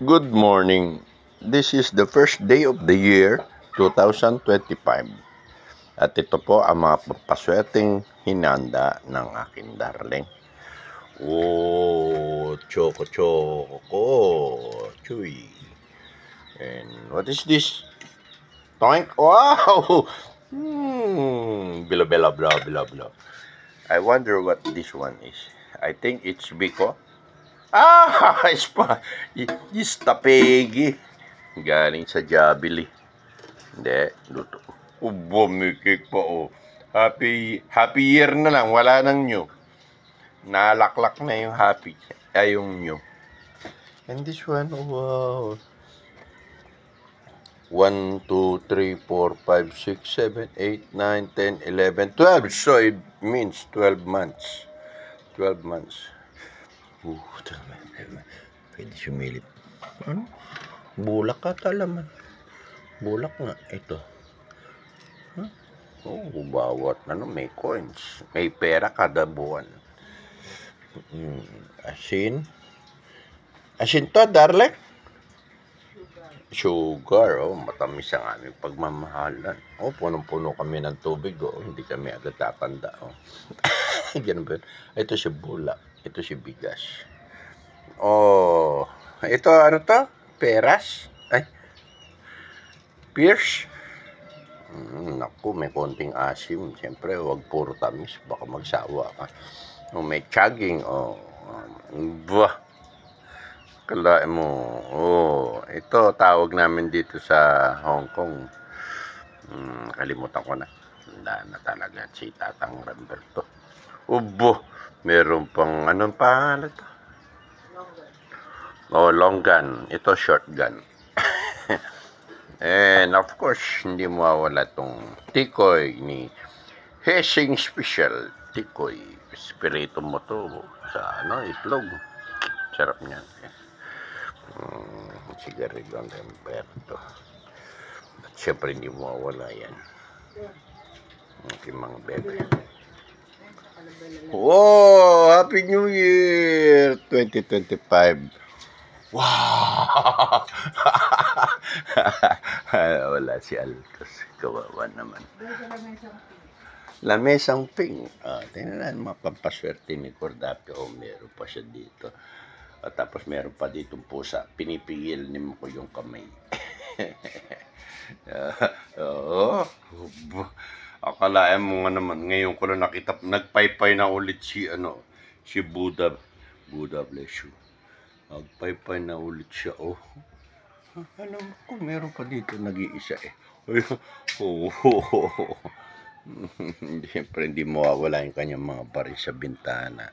Good morning. This is the first day of the year 2025. At ito po ang mga pampaswerteng hinanda ng aking darling. Oh, choco. Chewy. And what is this? Toink. Wow! Bilo. I wonder what this one is. I think it's Biko. Istapegi. Galing sa Jabili. Hindi, luto. Bumikik pa, oh. Happy year na lang, wala nang new. Nalaklak na yung happy, ay yung new. And this one, wow. 1, 2, 3, 4, 5, 6, 7, 8, 9, 10, 11, 12. So it means 12 months. 12 months. Pwede sumilip. Ano? Bulak ka talaman. Bulak nga. Ito. Huh? Oh, bawat may coins. May pera kada buwan. Asin. Asin to, darling? Sugar. Oh, matamis ang aming pagmamahalan. Oh, punong-puno kami ng tubig. Oh, hindi kami agad tatanda. Oh. Ganun ba? Ito si bulak. Ito si bigas. Oh, ito ano to? Peras? Ay, Pierce? Naku, may konting asim. Siyempre, wag puro tamis. Baka magsawa ka. May chugging. Oh, bah. Kalain mo. Oh, ito tawag namin dito sa Hong Kong. Kalimutan ko na. Tanda na talaga si Tatang Ramberto. Ubo. Meron pang anong pangalan to? Oh, long gun. Ito short gun. And of course, hindi mawawala tong tikoy ni Hesing Special. Tikoy. Espiritu mo to sa itlog. Sarap niyan. Sigarilyo ang Ramberto. At syempre hindi mawawala yan. Aking mga bebe. Oh, Happy New Year 2025. Wow! Wala si Altos. Kawawa naman. Lamesang pink. Tingnan na, mapampaswerte ni Cordapio. Oh, meron pa siya dito. At tapos meron pa dito pusa. Pinipigil ni mo ko yung kamay. Oo. Akalain mo nga naman, ngayon ko na nakita, nagpaypay na ulit si Buddha. Buddha bless you. Nagpaypay na ulit siya, oh. Alam ko, meron pa dito nag-iisa eh. Siyempre, hindi mawawala yung kanyang mga baril sa bintana.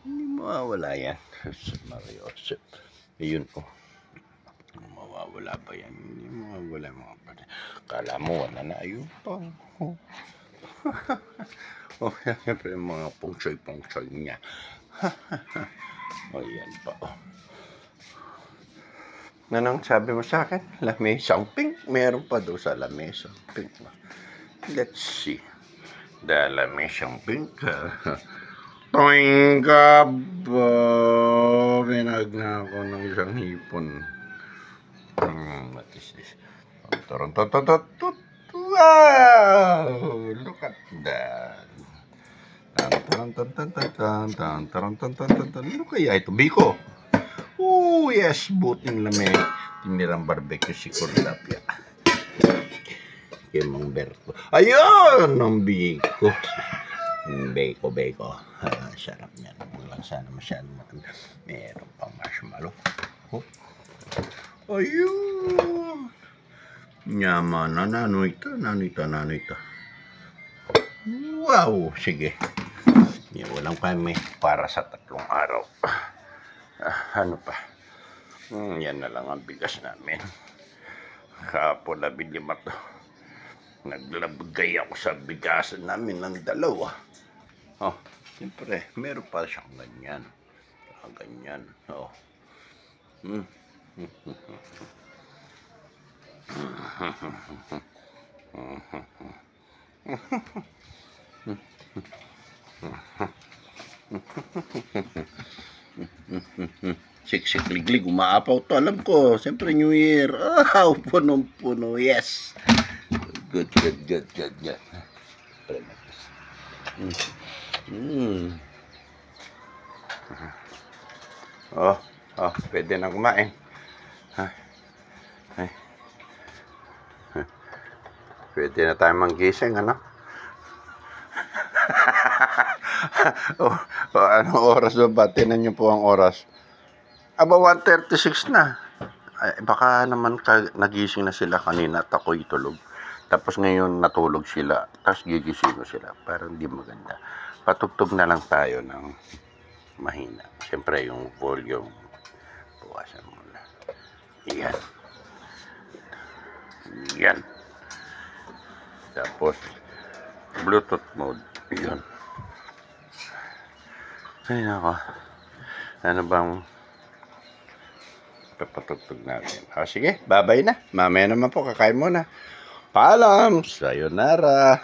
Hindi mawawala yan. Mariosep. Ayun, oh. Mawawala ba yan? Hindi mawawala yung mga baril. Kala mo, wala na. Ayun pa. Oh, siyempre, mga pungsoy niya. Oh, yan pa, oh. Anong sabi mo sa akin? Lamesang pink. Meron pa daw sa lamesang pink. Let's see. The lamesang pink. Toingab! Pinag na ako ng isang hipon. What is this? Wow! Look at that. Ano kaya ito? Biko. Oh, yes. Buting lamig. Tinirang barbecue si Cordapia. Kay Mang Berto. Ayun! Ang biko. Beko. Sarap niyan. Walang sana masyadong matanda. Meron pang marshmallow. Oh. Ayun! Yaman na. Nano ito. Wow! Sige. Walang kami para sa 3 araw. Ano pa? Yan na lang ang bigas namin. Kahapon 15 to. Naglabagay ako sa bigasan namin ng 2. Oh, siyempre, meron pa siyang ganyan. Ganyan. Oh. Siksik liglig, umaapaw to. Alam ko, siyempre New Year. Ah, punong-puno. Yes. Good. Oh, pwede na kumain. Ay. Pwede na tayo manggising, ano? Anong oras ba? Tinan niyo po ang oras. Aba, 1:36 na. Ay, baka naman nagising na sila kanina at ako'y tulog. Tapos ngayon natulog sila. Tapos gigising sila. Parang hindi maganda. Patugtog na lang tayo ng mahina. Siyempre yung volume. Bukasan muna. Yan. Tapos Bluetooth mode. Yan. Ay nako. Ano bang papatugtog natin? Sige, bye-bye na. Mamaya naman po, kakain muna. Paalam! Sayonara!